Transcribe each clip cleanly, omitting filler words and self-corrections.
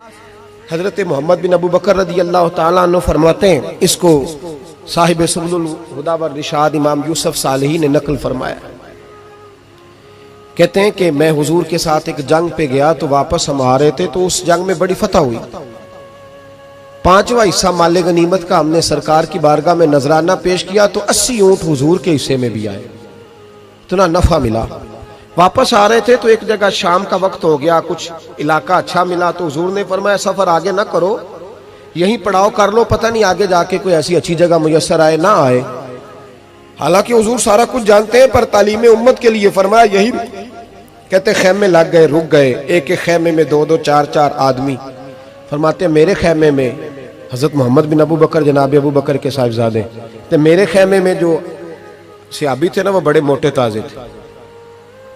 हजरत मोहम्मद बिन अबू बकर रदी अल्लाह ताला अन्हु फरमाते हैं, इसको साहिब सुबुल हुदा व रिशाद इमाम यूसुफ सालेही ने नकल फरमाया। कहते हैं कि मैं हुजूर के साथ एक जंग पे गया तो वापस हम आ रहे थे, तो उस जंग में बड़ी फतह हुई। 5वां हिस्सा माले गनीमत का हमने सरकार की बारगाह में नजराना पेश किया तो 80 ऊंट हुजूर के हिस्से में भी आए, इतना नफा मिला। वापस आ रहे थे तो एक जगह शाम का वक्त हो गया, कुछ इलाका अच्छा मिला तो हुजूर ने फरमाया सफर आगे ना करो, यहीं पड़ाव कर लो, पता नहीं आगे जाके कोई ऐसी अच्छी जगह मुयस्सर आए ना आए। हालांकि हुजूर सारा कुछ जानते हैं, पर तालीम उम्मत के लिए फरमाया यही। कहते खेमे लग गए, रुक गए। एक एक खेमे में 2-2 4-4 आदमी। फरमाते मेरे खेमे में हजरत मोहम्मद बिन अबू बकर जनाब अबू बकर के साहिबजादे, तो मेरे खेमे में जो सियाबी थे ना वो बड़े मोटे ताजे थे,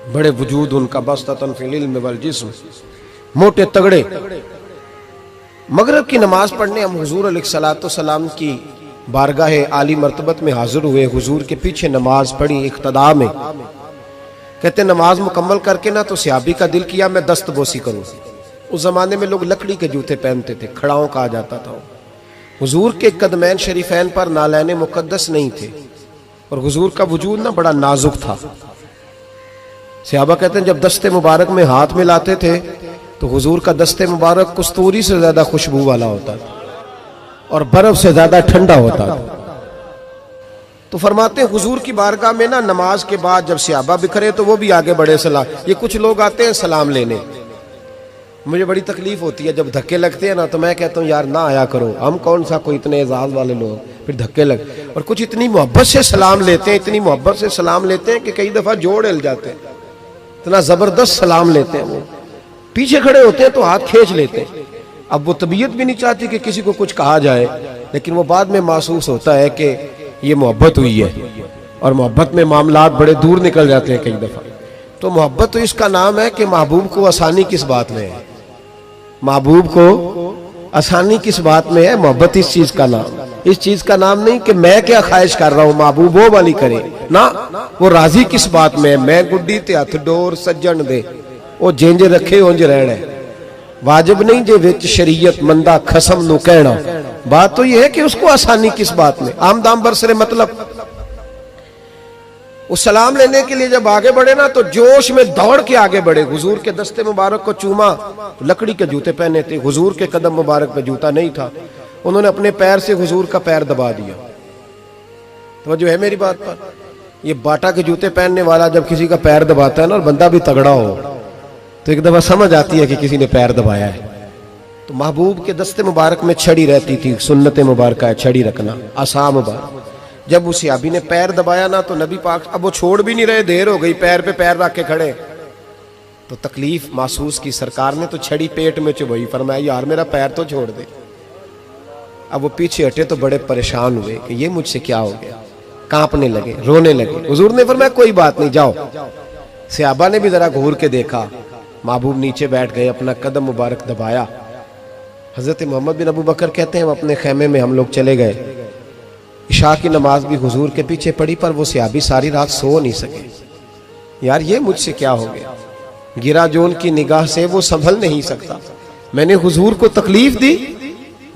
बड़े वजूद उनका बस्ततन फिल इल्म वल जिस्म, मोटे तगड़े। मगरिब की नमाज पढ़ने हम हुजूर अलैहिस्सलातु सलाम की बारगाह आली मर्तबत में हाजिर हुए। हुजूर के पीछे नमाज पढ़ी इक्तदा में। कहते नमाज मुकम्मल करके ना तो सियाबी का दिल किया मैं दस्त बोसी करूं। उस जमाने में लोग लकड़ी के जूते पहनते थे, खड़ाओं कहा जाता था। हुजूर के कदमैन शरीफैन पर नालैने मुकद्दस नहीं थे और हुजूर का वजूद ना बड़ा नाजुक था। सहाबा कहते हैं जब दस्ते मुबारक में हाथ मिलाते थे तो हुजूर का दस्ते मुबारक कस्तूरी से ज्यादा खुशबू वाला होता था और बर्फ से ज्यादा ठंडा होता था। तो फरमाते हैं हुजूर की बारगाह में ना नमाज के बाद जब सहाबा बिखरे तो वो भी आगे बढ़े सलाम। ये कुछ लोग आते हैं सलाम लेने, मुझे बड़ी तकलीफ होती है जब धक्के लगते हैं ना, तो मैं कहता हूँ यार ना आया करो, हम कौन सा कोई इतने एजाज वाले लोग, फिर धक्के लग। और कुछ इतनी मोहब्बत से सलाम लेते हैं, इतनी मोहब्बत से सलाम लेते हैं कि कई दफा जोड़ हिल जाते हैं, इतना जबरदस्त सलाम लेते हैं। वो पीछे खड़े होते हैं तो हाथ खींच लेते हैं। अब वो तबीयत भी नहीं चाहती कि किसी को कुछ कहा जाए, लेकिन वो बाद में महसूस होता है कि ये मोहब्बत हुई है और मोहब्बत में मामलात बड़े दूर निकल जाते हैं कई दफा। तो मोहब्बत तो इसका नाम है कि महबूब को आसानी किस बात में है, महबूब को आसानी किस बात में है। मोहब्बत इस चीज का नाम, इस चीज का नाम नहीं कि मैं क्या ख्वाहिश कर रहा हूं, महबूब वो वाली करे ना। वो राजी किस बात में है, मैं गुड्डी ते हथ डोर सज्जन दे, वो जिंज रखे उंज रहना है। वाजिब नहीं जे विच शरीयत मंदा खसम नु कहना। बात तो यह है कि उसको आसानी किस बात में, आमदाम बरसरे मतलब। उस सलाम लेने के लिए जब आगे बढ़े ना तो जोश में दौड़ के आगे बढ़े। हुजूर के दस्ते मुबारक को चूमा, लकड़ी के जूते पहने थे, हुजूर के कदम मुबारक पे जूता नहीं था। उन्होंने अपने पैर से हुजूर का पैर दबा दिया। तो जो है मेरी बात पर, ये बाटा के जूते पहनने वाला जब किसी का पैर दबाता है ना और बंदा भी तगड़ा हो तो एक दफा समझ आती है कि किसी ने पैर दबाया है। तो महबूब के दस्ते मुबारक में छड़ी रहती थी, सुन्नत मुबारक है छड़ी रखना, आसा मुबारक। जब उस सहाबी ने पैर दबाया ना तो नबी पाक अब वो छोड़ भी नहीं रहे, देर हो गई, पैर पे पैर रख के खड़े। तो तकलीफ महसूस की सरकार ने, तो छड़ी पेट में चुभई, फरमाया यार मेरा पैर तो छोड़ दे। अब वो पीछे हटे तो बड़े परेशान हुए कि ये मुझसे क्या हो गया, कांपने लगे, रोने लगे। हुजूर ने फरमाया कोई बात नहीं जाओ। सहाबा ने भी जरा घूर के देखा, महबूब नीचे बैठ गए, अपना कदम मुबारक दबाया। हजरत मोहम्मद बिन अबू बकर कहते हैं अपने खेमे में हम लोग चले गए। इशा की नमाज भी हुजूर के पीछे पड़ी, पर वो सहाबी सारी रात सो नहीं सके। यार ये मुझसे क्या हो गया, गिरा जोन की निगाह से वो संभल नहीं सकता। मैंने हुजूर को तकलीफ दी,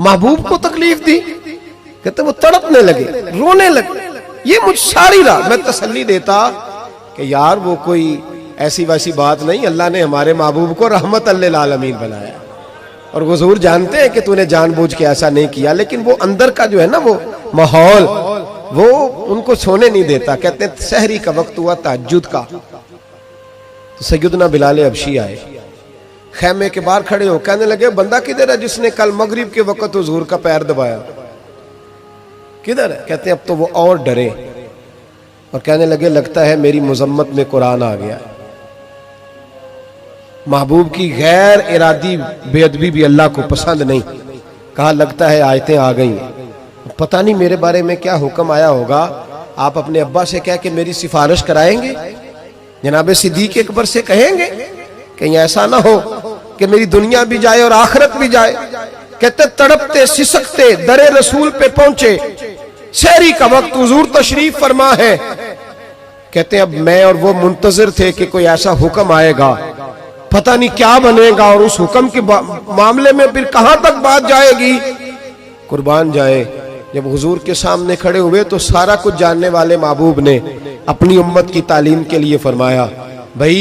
महबूब को तकलीफ दी। कहते वो तड़पने लगे, रोने लगे। ये मुझ सारी रात मैं तसल्ली देता कि यार वो कोई ऐसी वैसी बात नहीं, अल्लाह ने हमारे महबूब को रहमत लिल आलमीन बनाया और हुजूर जानते हैं कि तूने जानबूझ के ऐसा नहीं किया। लेकिन वो अंदर का जो है ना वो माहौल, वो उनको सोने नहीं देता। कहते हैं सहरी का वक्त हुआ तहज्जुद का, तो सैयदना बिलाल हबशी आए, खेमे के बाहर खड़े हो, कहने लगे बंदा किधर है जिसने कल मगरिब के वक्त हुजूर का पैर दबाया, किधर है? कहते हैं अब तो वो और डरे और कहने लगे लगता है मेरी मुजम्मत में कुरान आ गया। महबूब की गैर इरादी बेअदबी भी अल्लाह को पसंद नहीं। कहा लगता है आयतें आ गई, पता नहीं मेरे बारे में क्या हुक्म आया होगा। आप अपने अब्बा से कह के मेरी सिफारिश कराएंगे, जनाब सिद्दीक अकबर से कहेंगे, कहीं ऐसा ना हो कि मेरी दुनिया भी जाए और आखिरत भी जाए। कहते तड़पते सिसकते दरे रसूल पे पहुंचे, सहरी का वक्त, हुजूर तशरीफ फरमा है। कहते अब मैं और वो मुंतजिर थे कि कोई ऐसा हुक्म आएगा पता नहीं क्या बनेगा और उस हुक्म के मामले में फिर कहां तक बात जाएगी। कुर्बान जाए, जब हुजूर के सामने खड़े हुए तो सारा कुछ जानने वाले महबूब ने अपनी उम्मत की तालीम के लिए फरमाया, भाई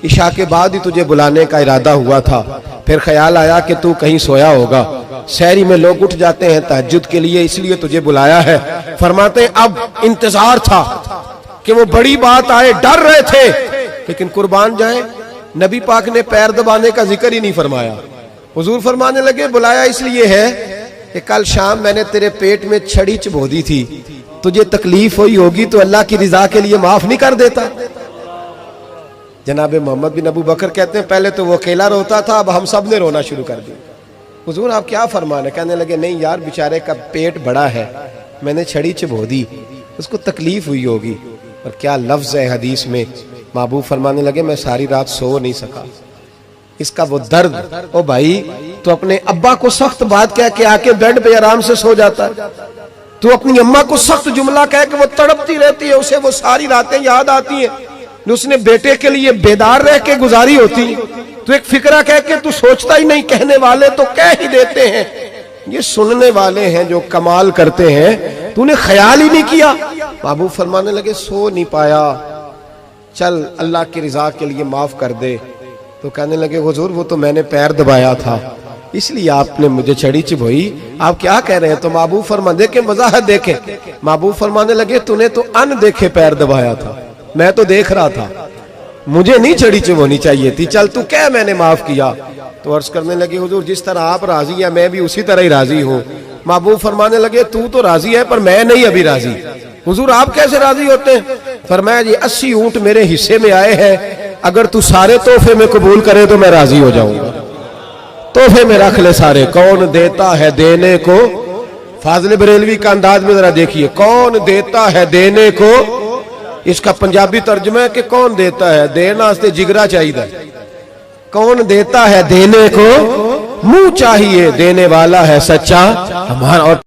इशा के बाद ही तुझे बुलाने का इरादा हुआ था, फिर ख्याल आया कि तू कहीं सोया होगा, शहरी में लोग उठ जाते हैं तहज्जुद के लिए, इसलिए तुझे बुलाया है। फरमाते अब इंतजार था कि वो बड़ी बात आए, डर रहे थे, लेकिन कुर्बान जाए नबी पाक ने पैर दबाने का जिक्र ही नहीं फरमाया। हुजूर फरमाने लगे बुलाया इसलिए है कि कल शाम मैंने तेरे पेट में छड़ी चबो दी थी, तुझे तकलीफ हुई होगी तो अल्लाह की रिजा के लिए माफ नहीं कर देता। जनाब मोहम्मद बिन अबू बकर कहते हैं पहले तो वो अकेला रोता था, अब हम सब ने रोना शुरू कर दिया। हुजूर आप क्या फरमाने? कहने लगे नहीं यार, बेचारे का पेट बड़ा है, मैंने छड़ी चबो दी, उसको तकलीफ हुई होगी। और क्या लफ्ज है हदीस में, महबूब फरमाने लगे मैं सारी रात सो नहीं सका, इसका वो दर्द। ओ भाई तू अपने अब्बा को सख्त बात कह के आके बेड पे आराम से सो जाता है, तू अपनी अम्मा को सख्त जुमला कह के वो तड़पती रहती है, उसे वो सारी रातें याद आती हैं जो उसने बेटे के लिए बेदार रह के गुजारी होती है। तू एक फिक्रा कह के तू सोचता ही नहीं, कहने वाले तो कह ही देते हैं, ये सुनने वाले हैं जो कमाल करते हैं, तूने ख्याल ही नहीं किया। महबूब फरमाने लगे सो नहीं पाया, चल अल्लाह की रिजा के लिए माफ कर दे। तो कहने लगे हुजूर वो तो मैंने पैर दबाया था इसलिए आपने मुझे छड़ी चबोई, आप क्या कह रहे हैं? तो महबूब फरमा देखे वजाहत देखे, महबूब फरमाने लगे तूने तो अन देखे पैर दबाया था, मैं तो देख रहा था, मुझे नहीं छड़ी चबोनी चाहिए थी, चल तू क्या मैंने माफ किया। तो अर्ज करने लगे हुजूर जिस तरह आप राजी है मैं भी उसी तरह ही राजी हूँ। महबूब फरमाने लगे तू तो राजी है पर मैं नहीं अभी राजी। हुजूर आप कैसे राजी होते हैं? फरमाया जी 80 ऊंट मेरे हिस्से में आए हैं, अगर तू सारे तोहफे में कबूल करे तो मैं राजी हो जाऊंगा, तोहफे में रख ले सारे। कौन देता है देने को, फाजिल बरेलवी का अंदाज में जरा देखिए, कौन देता है देने को, इसका पंजाबी तर्जुमा है कि कौन देता है, देना वास्ते जिगरा चाहिए, कौन देता है देने को, मुंह चाहिए, देने वाला है सच्चा हमारा। और